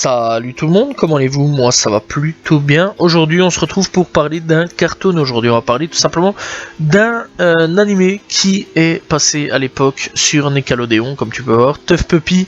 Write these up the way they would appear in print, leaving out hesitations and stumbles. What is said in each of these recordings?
Salut tout le monde, comment allez-vous? Moi ça va plutôt bien. Aujourd'hui on se retrouve pour parler d'un cartoon. Aujourd'hui on va parler tout simplement d'un animé qui est passé à l'époque sur Nickelodeon, comme tu peux voir, Tough Puppy.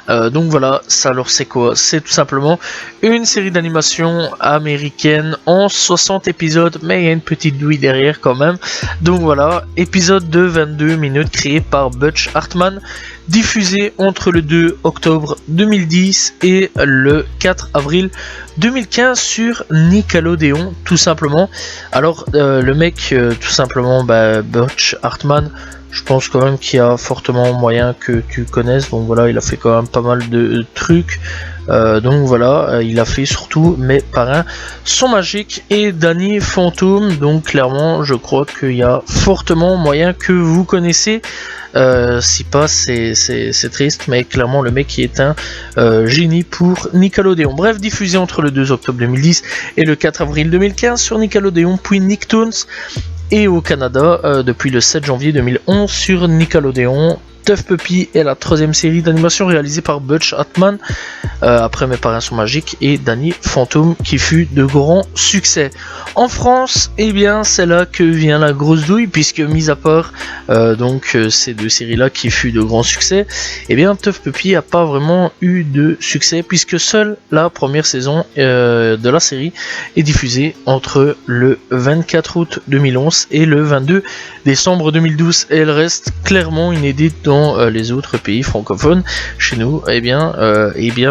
Donc voilà, ça alors c'est quoi? C'est tout simplement une série d'animation américaine en 60 épisodes, mais il y a une petite douille derrière quand même. Donc voilà, épisode de 22 minutes créé par Butch Hartman, diffusé entre le 2 octobre 2010 et le 4 avril 2015 sur Nickelodeon, tout simplement. Alors le mec, tout simplement, Butch Hartman, je pense quand même qu'il y a fortement moyen que tu connaisses. Donc voilà, il a fait quand même pas mal de trucs. Donc voilà, il a fait surtout Mes parrains sont magiques et Danny Phantom. Donc clairement, je crois qu'il y a fortement moyen que vous connaissez. Si pas, c'est triste, mais clairement le mec qui est un génie pour Nickelodeon. Bref, diffusé entre le 2 octobre 2010 et le 4 avril 2015 sur Nickelodeon, puis Nicktoons, et au Canada depuis le 7 janvier 2011 sur Nickelodeon. Tough Puppy est la troisième série d'animation réalisée par Butch Hartman après Mes parrains sont magiques et Danny Phantom, qui fut de grands succès. En France, eh bien c'est là que vient la grosse douille, puisque mis à part ces deux séries là qui fut de grands succès, eh bien Tough Puppy a pas vraiment eu de succès, puisque seule la première saison de la série est diffusée entre le 24 août 2011 et le 22 décembre 2012, et elle reste clairement inédite dans les autres pays francophones. Chez nous, eh bien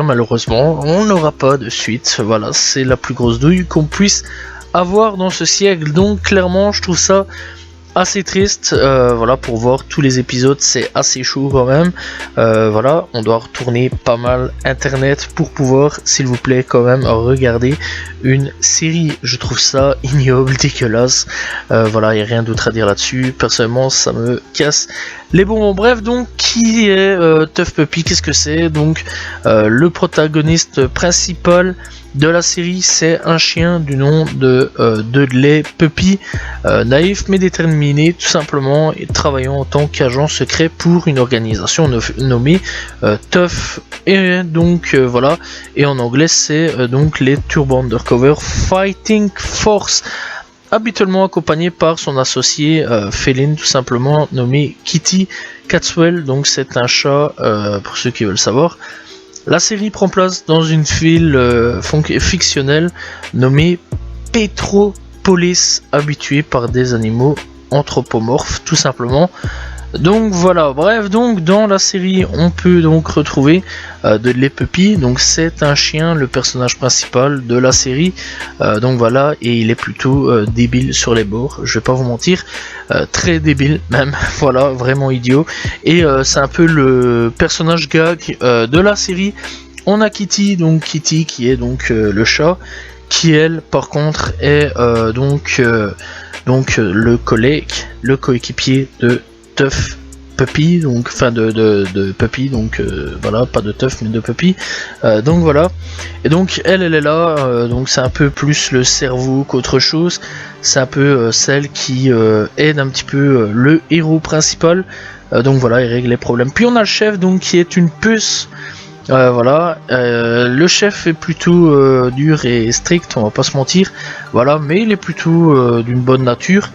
malheureusement, on n'aura pas de suite. Voilà, c'est la plus grosse douille qu'on puisse avoir dans ce siècle. Donc clairement, je trouve ça assez triste. Voilà, pour voir tous les épisodes, c'est assez chaud quand même. Voilà, on doit retourner pas mal internet pour pouvoir, s'il vous plaît, quand même regarder une série. Je trouve ça ignoble, dégueulasse. Voilà, il n'y a rien d'autre à dire là-dessus. Personnellement, ça me casse les bonbons. Bref, donc qui est Tough Puppy? Qu'est-ce que c'est? Donc le protagoniste principal de la série, c'est un chien du nom de Dudley Puppy, naïf mais déterminé tout simplement, et travaillant en tant qu'agent secret pour une organisation nommée Tough, et donc voilà, et en anglais c'est donc les Turbo Undercover Fighting Force, habituellement accompagné par son associé féline tout simplement, nommé Kitty Catwell. Donc c'est un chat, pour ceux qui veulent savoir. La série prend place dans une ville fictionnelle nommée Petropolis, habituée par des animaux anthropomorphes tout simplement. Donc voilà, bref, donc dans la série on peut donc retrouver Dudley Puppy. Donc c'est un chien, le personnage principal de la série. Donc voilà, et il est plutôt débile sur les bords, je vais pas vous mentir, très débile même, voilà, vraiment idiot. Et c'est un peu le personnage gag de la série. On a Kitty, donc Kitty qui est donc le chat, qui elle par contre est le coéquipier de Tough Puppy, donc enfin de Puppy, donc voilà, pas de Tough mais de Puppy, donc voilà. Et donc elle est là, donc c'est un peu plus le cerveau qu'autre chose, c'est un peu celle qui aide un petit peu le héros principal, donc voilà, il règle les problèmes. Puis on a le chef, donc qui est une puce. Voilà, le chef est plutôt dur et strict, on va pas se mentir, voilà, mais il est plutôt d'une bonne nature.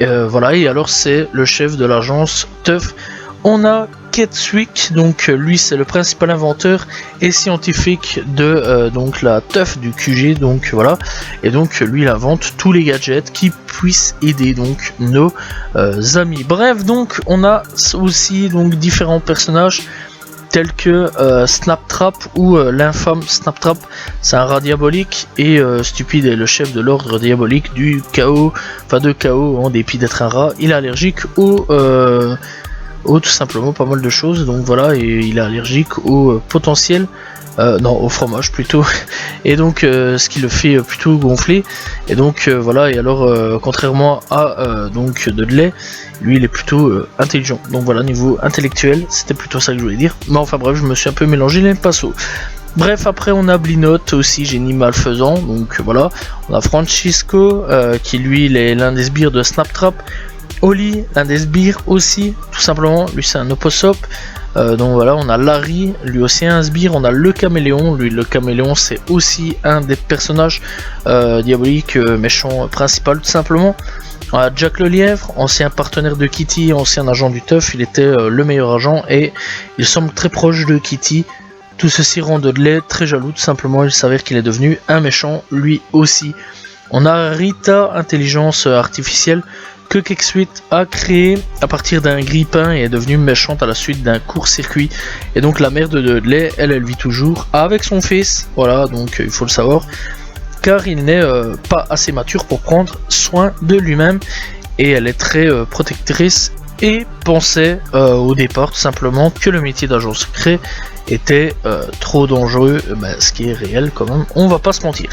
Voilà, et alors c'est le chef de l'agence Tough. On a Ketwick, donc lui c'est le principal inventeur et scientifique de donc la Tough du QG, donc voilà, et donc lui il invente tous les gadgets qui puissent aider donc nos amis. Bref, donc on a aussi donc différents personnages tels que Snaptrap, ou l'infâme Snaptrap. C'est un rat diabolique, et Stupide est le chef de l'ordre diabolique du chaos, enfin de chaos, en dépit d'être un rat. Il est allergique au tout simplement pas mal de choses, donc voilà, et il est allergique au potentiel, non, au fromage plutôt, et donc ce qui le fait plutôt gonfler, et donc voilà, et alors contrairement à donc Dudley, lui il est plutôt intelligent, donc voilà, niveau intellectuel, c'était plutôt ça que je voulais dire, mais enfin bref, je me suis un peu mélangé les pinceaux. Bref, après on a Blinot, aussi génie malfaisant, donc voilà, on a Francisco, qui lui il est l'un des sbires de Snaptrap, Oli, l'un des sbires aussi, tout simplement, lui c'est un opossop. Donc voilà, on a Larry, lui aussi un sbire. On a le caméléon, lui le caméléon c'est aussi un des personnages diaboliques, méchant principal tout simplement. On a Jack le lièvre, ancien partenaire de Kitty, ancien agent du teuf, il était le meilleur agent et il semble très proche de Kitty. Tout ceci rend Dudley très jaloux, tout simplement il s'avère qu'il est devenu un méchant lui aussi. On a Rita, intelligence artificielle, que Kexuit a créé à partir d'un grille-pain et est devenue méchante à la suite d'un court-circuit. Et donc la mère de Dudley, elle vit toujours avec son fils, voilà, donc il faut le savoir, car il n'est pas assez mature pour prendre soin de lui-même, et elle est très protectrice et pensait au départ tout simplement que le métier d'agent secret était trop dangereux, ce qui est réel quand même, on va pas se mentir.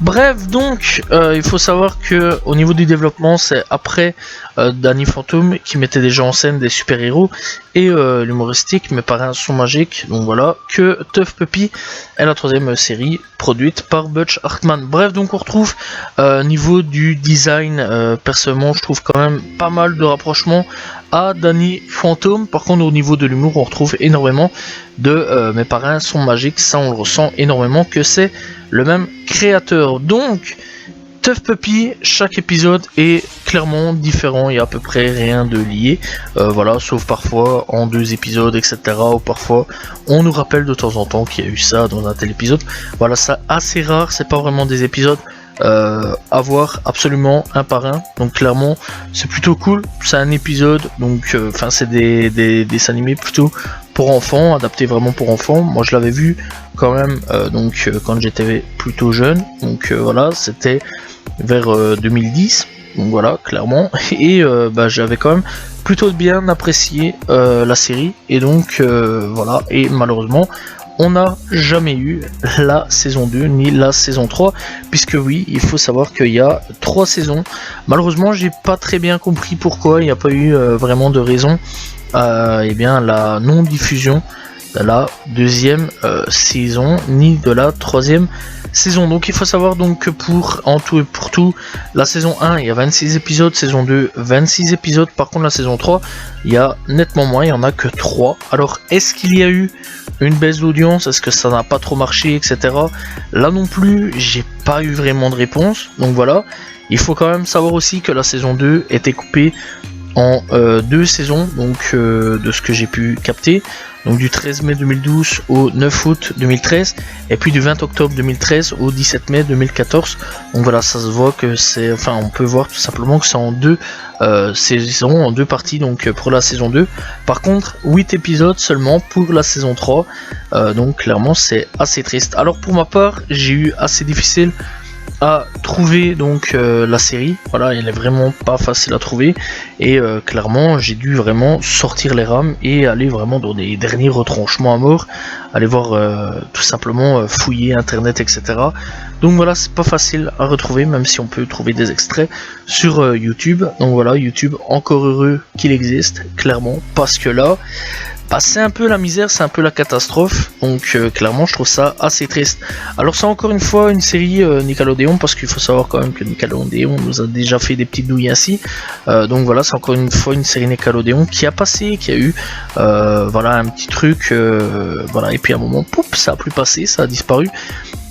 Bref, donc il faut savoir que au niveau du développement, c'est après Danny Phantom qui mettait déjà en scène des super-héros et l'humoristique Mes parrains sont magiques, donc voilà, que Tough Puppy est la troisième série produite par Butch Hartman. Bref, donc on retrouve niveau du design, personnellement je trouve quand même pas mal de rapprochements à Danny Phantom. Par contre au niveau de l'humour on retrouve énormément de Mes parrains sont magiques, ça on le ressent énormément que c'est le même créateur. Donc Tough Puppy, chaque épisode est clairement différent, il y a à peu près rien de lié, voilà, sauf parfois en 2 épisodes, etc. Ou parfois on nous rappelle de temps en temps qu'il y a eu ça dans un tel épisode. Voilà, c'est assez rare, c'est pas vraiment des épisodes à voir absolument un par un, donc clairement c'est plutôt cool. C'est un épisode, donc enfin c'est des dessins animés plutôt pour enfants, adaptés vraiment pour enfants. Moi je l'avais vu quand même quand j'étais plutôt jeune, donc voilà, c'était vers 2010, donc voilà, clairement, et j'avais quand même plutôt bien apprécié la série, et donc voilà, et malheureusement on n'a jamais eu la saison 2 ni la saison 3, puisque oui, il faut savoir qu'il y a 3 saisons. Malheureusement j'ai pas très bien compris pourquoi il n'y a pas eu vraiment de raison la non diffusion de la deuxième saison ni de la troisième saison. Donc il faut savoir donc que pour en tout et pour tout, la saison 1 il y a 26 épisodes, saison 2 26 épisodes, par contre la saison 3 il y a nettement moins, il y en a que 3. Alors est-ce qu'il y a eu une baisse d'audience, est-ce que ça n'a pas trop marché, etc. Là non plus j'ai pas eu vraiment de réponse, donc voilà. Il faut quand même savoir aussi que la saison 2 était coupée en 2 saisons, donc de ce que j'ai pu capter, donc du 13 mai 2012 au 9 août 2013, et puis du 20 octobre 2013 au 17 mai 2014. Donc voilà, ça se voit que c'est, enfin on peut voir tout simplement que c'est en 2 saisons, en 2 parties, donc pour la saison 2. Par contre 8 épisodes seulement pour la saison 3, donc clairement c'est assez triste. Alors pour ma part j'ai eu assez difficile à trouver donc la série, voilà, elle est vraiment pas facile à trouver, et clairement j'ai dû vraiment sortir les rames et aller vraiment dans des derniers retranchements à mort, aller voir tout simplement fouiller internet, etc. Donc voilà, c'est pas facile à retrouver, même si on peut trouver des extraits sur YouTube. Donc voilà, YouTube encore heureux qu'il existe, clairement, parce que là c'est un peu la misère, c'est un peu la catastrophe, donc clairement je trouve ça assez triste. Alors c'est encore une fois une série Nickelodeon, parce qu'il faut savoir quand même que Nickelodeon nous a déjà fait des petites douilles ainsi, donc voilà, c'est encore une fois une série Nickelodeon qui a passé, qui a eu voilà un petit truc, voilà, et puis à un moment, poup, ça a plus passé, ça a disparu.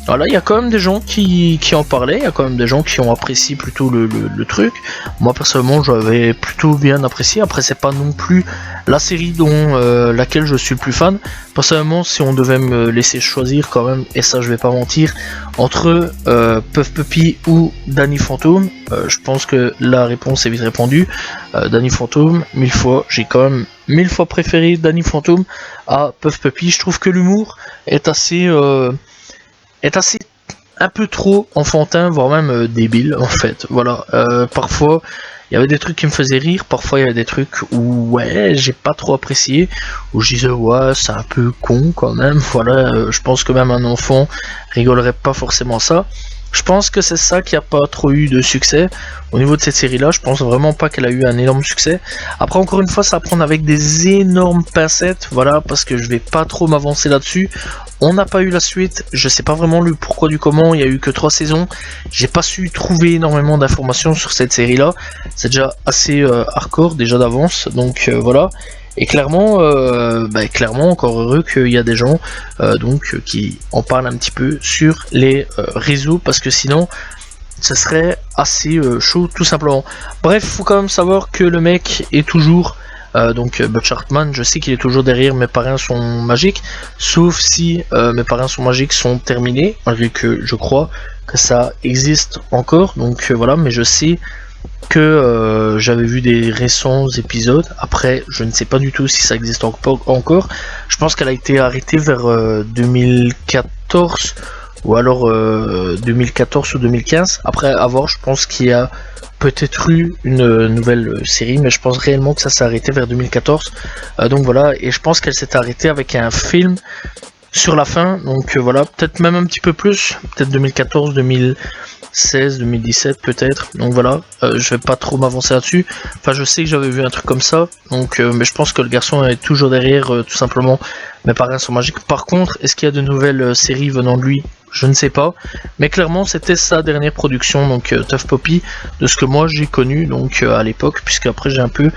Voilà, il y a quand même des gens qui en parlaient, il y a quand même des gens qui ont apprécié plutôt le truc. Moi personnellement j'avais plutôt bien apprécié. Après c'est pas non plus la série dont laquelle je suis le plus fan. Personnellement si on devait me laisser choisir quand même, et ça je vais pas mentir, entre Puff Puppy ou Danny Phantom, je pense que la réponse est vite répondue. Danny Phantom, 1000 fois, j'ai quand même 1000 fois préféré Danny Phantom à Puff Puppy. Je trouve que l'humour est assez un peu trop enfantin, voire même débile en fait. Voilà, parfois il y avait des trucs qui me faisaient rire, parfois il y avait des trucs où ouais j'ai pas trop apprécié, où je disais ouais c'est un peu con quand même. Voilà, je pense que même un enfant rigolerait pas forcément ça. Je pense que c'est ça qui a pas trop eu de succès au niveau de cette série là. Je pense vraiment pas qu'elle a eu un énorme succès. Après encore une fois ça va prendre avec des énormes pincettes, voilà, parce que je vais pas trop m'avancer là-dessus. On n'a pas eu la suite, je sais pas vraiment le pourquoi du comment, il y a eu que 3 saisons. J'ai pas su trouver énormément d'informations sur cette série là. C'est déjà assez hardcore déjà d'avance, donc voilà. Et clairement, clairement encore heureux qu'il y a des gens qui en parlent un petit peu sur les réseaux, parce que sinon ce serait assez chaud tout simplement. Bref, faut quand même savoir que le mec est toujours Butch Hartman, je sais qu'il est toujours derrière Mes parrains sont magiques, sauf si Mes parrains sont magiques sont terminés, malgré que je crois que ça existe encore, donc voilà, mais je sais que j'avais vu des récents épisodes. Après, je ne sais pas du tout si ça existe encore. Je pense qu'elle a été arrêtée vers 2014 ou alors 2014 ou 2015. Après, à voir, je pense qu'il y a peut-être eu une nouvelle série, mais je pense réellement que ça s'est arrêté vers 2014. Donc voilà, et je pense qu'elle s'est arrêtée avec un film sur la fin. Donc voilà, peut-être même un petit peu plus, peut-être 2014, 2016, 2017 peut-être. Donc voilà, je vais pas trop m'avancer là-dessus. Enfin, je sais que j'avais vu un truc comme ça. Donc, mais je pense que le garçon est toujours derrière, tout simplement. Mes parrains sont magiques. Par contre, est-ce qu'il y a de nouvelles séries venant de lui? Je ne sais pas, mais clairement c'était sa dernière production, donc Tough Poppy, de ce que moi j'ai connu donc à l'époque, puisque après j'ai un peu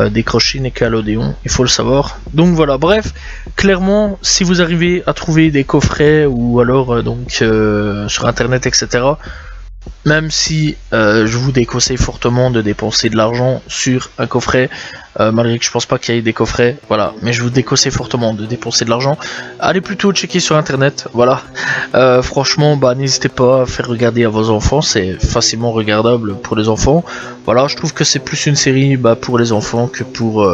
décroché Nickelodeon, il faut le savoir. Donc voilà, bref, clairement si vous arrivez à trouver des coffrets ou alors sur internet, etc., même si je vous déconseille fortement de dépenser de l'argent sur un coffret, malgré que je pense pas qu'il y ait des coffrets, voilà, mais je vous déconseille fortement de dépenser de l'argent. Allez plutôt checker sur internet, voilà. Franchement, n'hésitez pas à faire regarder à vos enfants, c'est facilement regardable pour les enfants. Voilà, je trouve que c'est plus une série pour les enfants que pour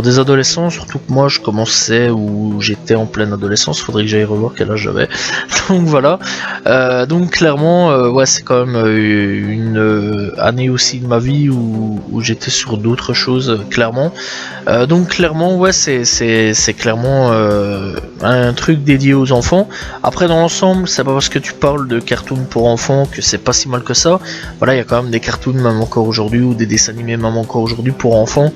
des adolescents, surtout que moi je commençais où j'étais en pleine adolescence, faudrait que j'aille revoir quel âge j'avais. Donc voilà, donc clairement, ouais, c'est quand même une année aussi de ma vie où j'étais sur d'autres choses, clairement. Donc clairement, ouais, c'est clairement un truc dédié aux enfants. Après, dans l'ensemble, c'est pas parce que tu parles de cartoons pour enfants que c'est pas si mal que ça. Voilà, il y a quand même des cartoons même encore aujourd'hui, ou des dessins animés même encore aujourd'hui pour enfants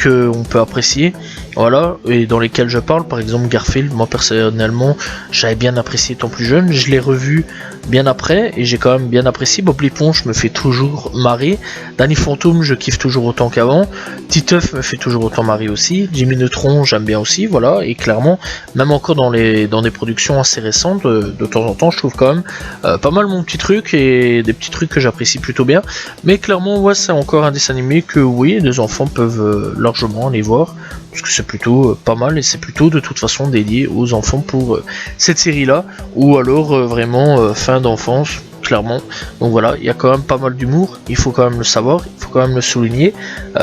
qu'on peut apprécier, voilà, et dans lesquels je parle. Par exemple Garfield, moi personnellement j'avais bien apprécié étant plus jeune, je l'ai revu bien après et j'ai quand même bien apprécié. Bob l'éponge me fait toujours marrer, Danny Phantom je kiffe toujours autant qu'avant, Titeuf me fait toujours autant marrer aussi, Jimmy Neutron j'aime bien aussi, voilà, et clairement même encore dans des productions assez récentes, de temps en temps je trouve quand même pas mal mon petit truc et des petits trucs que j'apprécie plutôt bien. Mais clairement, ouais, c'est encore un dessin animé que oui, les enfants peuvent largement aller voir, parce que c'est plutôt pas mal et c'est plutôt de toute façon dédié aux enfants pour cette série là, ou alors vraiment fin d'enfance, clairement. Donc voilà, il y a quand même pas mal d'humour, il faut quand même le savoir, il faut quand même le souligner.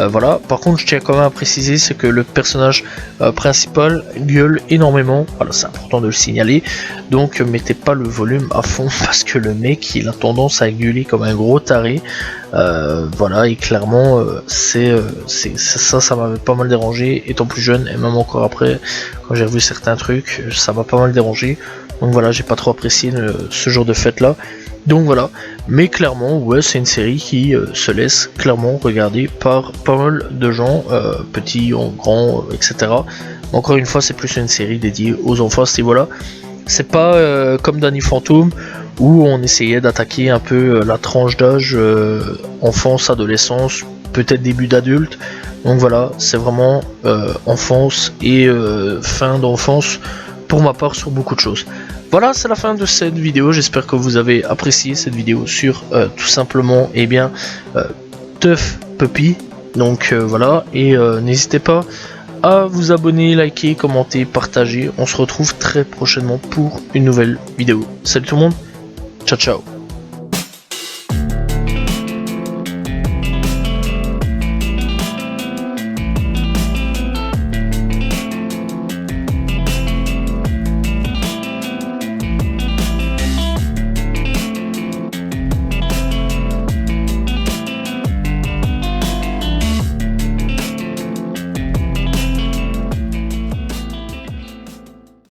Voilà, par contre je tiens quand même à préciser, c'est que le personnage principal gueule énormément, voilà, c'est important de le signaler, donc mettez pas le volume à fond parce que le mec il a tendance à gueuler comme un gros taré. Voilà, et clairement ça m'avait pas mal dérangé étant plus jeune, et même encore après quand j'ai revu certains trucs ça m'a pas mal dérangé. Donc voilà, j'ai pas trop apprécié ce genre de fête là. Donc voilà, mais clairement, ouais, c'est une série qui se laisse clairement regarder par pas mal de gens, petits, grands, etc. Encore une fois, c'est plus une série dédiée aux enfants à ce niveau-là. C'est pas comme Danny Phantom où on essayait d'attaquer un peu la tranche d'âge enfance, adolescence, peut-être début d'adulte. Donc voilà, c'est vraiment enfance et fin d'enfance pour ma part sur beaucoup de choses. Voilà, c'est la fin de cette vidéo, j'espère que vous avez apprécié cette vidéo sur tout simplement Tough Poppy. Donc voilà, et n'hésitez pas à vous abonner, liker, commenter, partager. On se retrouve très prochainement pour une nouvelle vidéo. Salut tout le monde, ciao ciao.